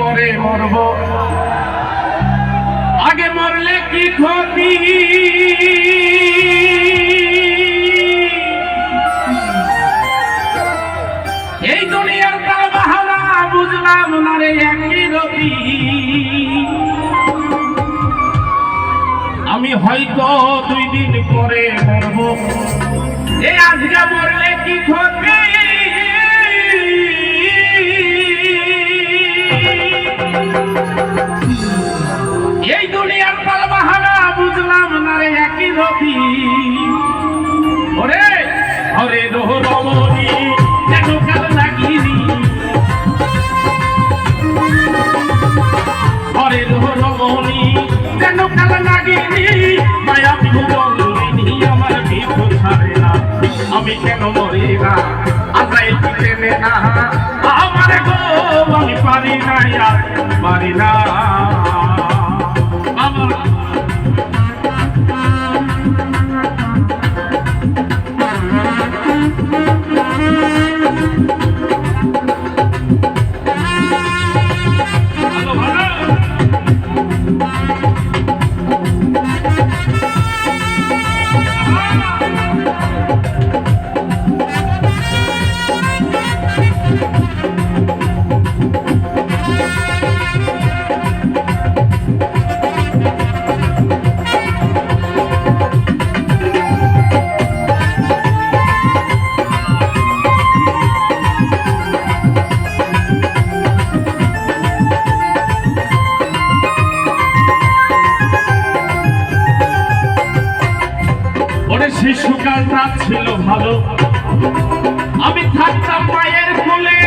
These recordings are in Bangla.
পরে মরব, আগে মরলে কি ক্ষতি? এই দুনিয়ার তাল বাহানা বুঝলাম না রে একই রতি। আমি হয়তো 2 দিন পরে মরব, এই আজকে মরলে কি ক্ষতি? এই দুনিয়ার তাল বাহানা বুঝলাম না রে একই রতি। ওরে হরে রমণী কেন কাল লাগিনি, হরে রমণী কেন কাল লাগিনি, মায়া বিভূমি আমার বিভূ ছাড়ে না, আমি কেন মরি না আজাইল টেনে না আমার গো, আমি পারি না আর পারি না। শিশুকালটা ছিল ভালো, আমি থাকতাম মায়ের কোলে,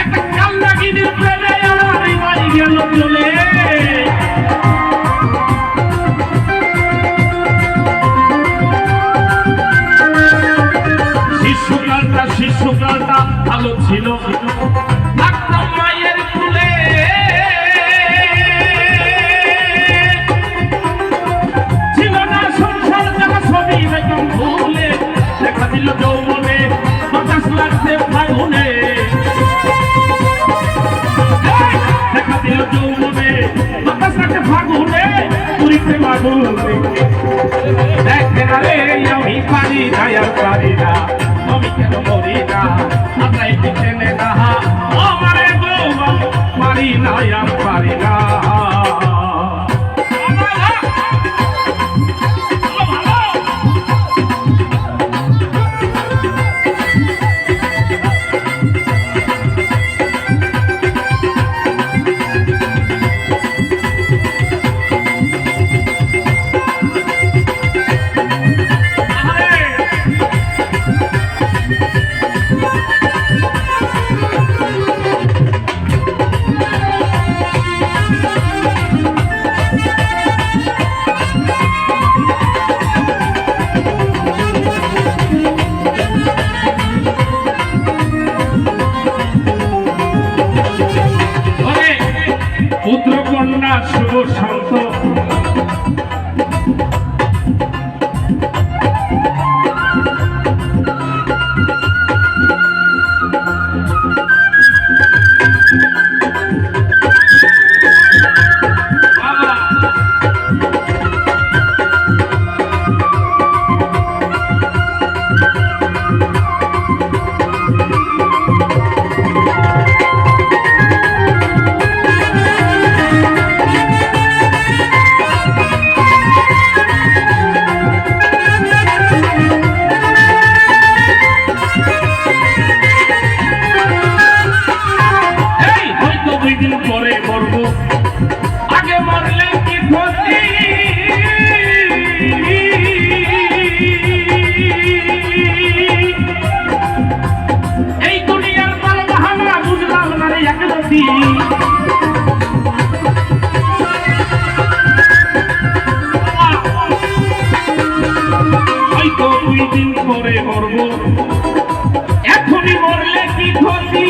একটা কান্নাগিনীর প্রেমে আমার বাড়ি গেল চলে। শিশুকালটা ভালো ছিল, থাকতাম মায়ের কোলে, ছিল না সংসার যারা ছবি বেগম ভুলে, দেখা দিল যৌবনে বাতাস লাগছে ফাগুনে, দেখা দিল যৌবনে বাতাস লাগছে ফাগুনে, পুরীতে মাগুর দেখে না রে আমি পারি না আর পারি না, আমি কেন মরি না আজাইল টেনে না আমারে গো, পারি না আর পারি না। পুত্র কন্যা শুভ শান্ত, এখনই মরলে কি ক্ষতি?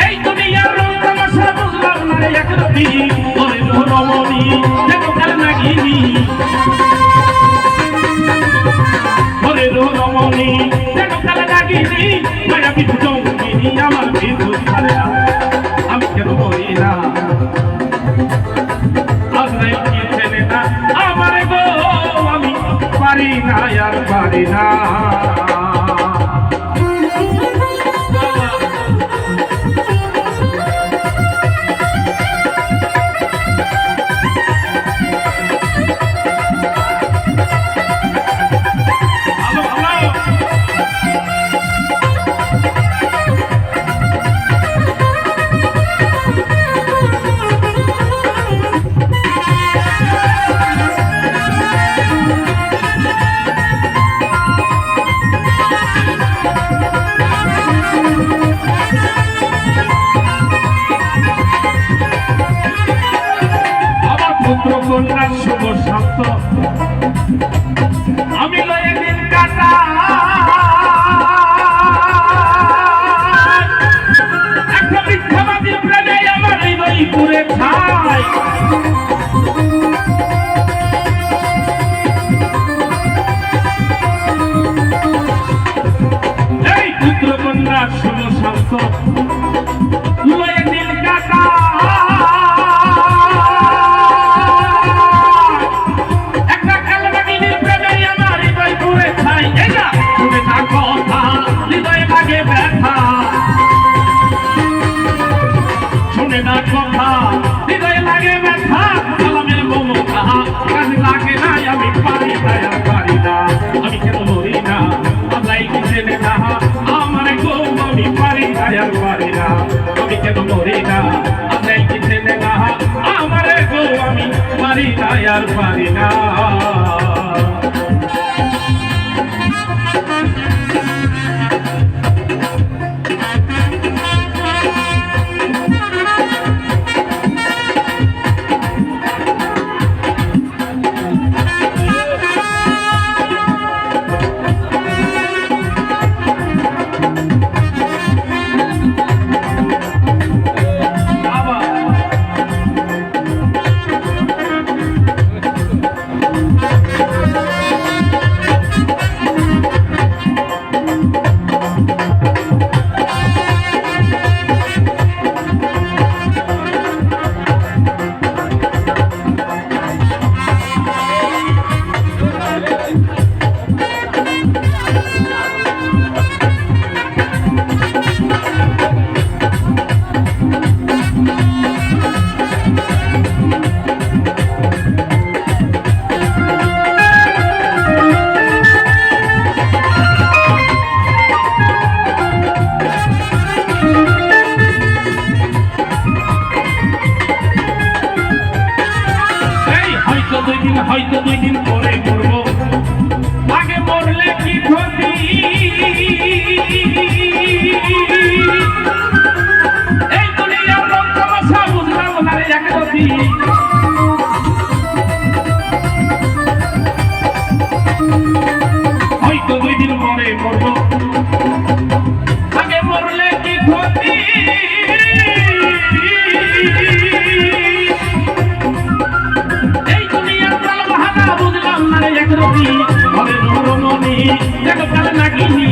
এই দুনিয়ার রং তামাশা বুঝলাম না রে একরতি, ওরে রমণী দেখো কাল নাগিনী। আমার গো আমি পারি না আর পারি না। পুত্র কন্যার শুভ স্বার্থ আমি লয়ে দিন কাটা একটা মিথ্যাবাদী প্রেমে আমার হৃদয় পুরে খায়। এই পুত্র কন্যার শুভ স্বার্থ লয়ে দিন কাটা শুনে না কথা হৃদয়ে লাগে ব্যথা কালামের মমতা কাজে লাগে না আমি পারি না আর পারি না। আমি কেন মরি না আল্লাহ কি জেনে না আমার গো আমি পারি না আর পারি না। আমি কেন মরি না আল্লাহ কি জেনে না আমার গো আমি পারি না আর পারি না। হয়তো 2 দিন পরে মরবো আগে মরলে কি ক্ষতি। এই দুনিয়ার রং তামাশা বুঝলাম না রে একরতি। হয়তো 2 দিন পরে মরবো আগে মরলে কি ক্ষতি। ঘরে রমণী দেখো কালে নাগিনী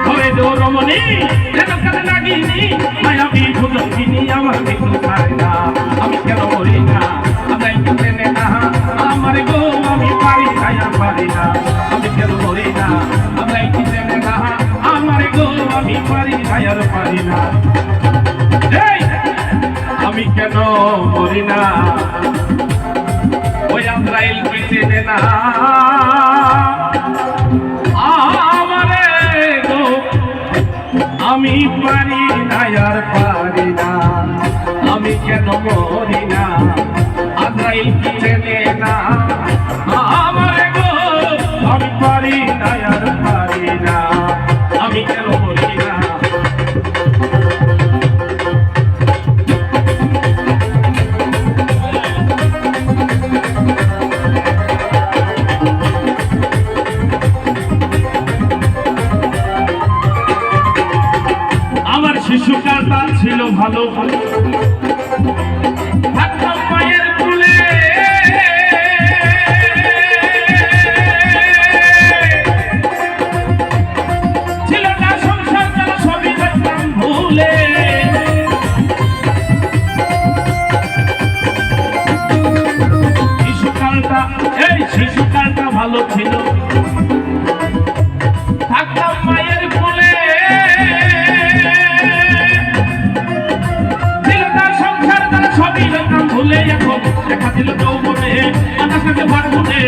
ঘরে রমণী দেখো কালে নাগিনী মায়াবী ভুলকিনী আমার কিছু ছাড়ে না। আমি কেন মরি না আদাই কেনে না আমার গো আমি পারি না আর পারি না। আমি কেন মরি না আদাই কেনে না আমার গো আমি পারি না আর পারি না। আমি কেন মরি না ওই আজরাইল কি চেনে না আমারে গো আমি পারি না আর পারি না। আমি কেন মরি না আজরাইল কি চেনে না আমারে গো আমি পারি না আর পারি না। আমি কেন মরি না শিশুকালটা ছিল ভালো থাকতাম মায়ের কোলে ছিল না সংসার জ্বালা সবই দেখতাম ভুলে। ভালো ছিল থাকতাম মায়ের কোলে ছিল তার সংসার তার সবই যেতাম ভুলে এখন দেখা দিল যৌবনে বাতাস কাছে ফাগুনে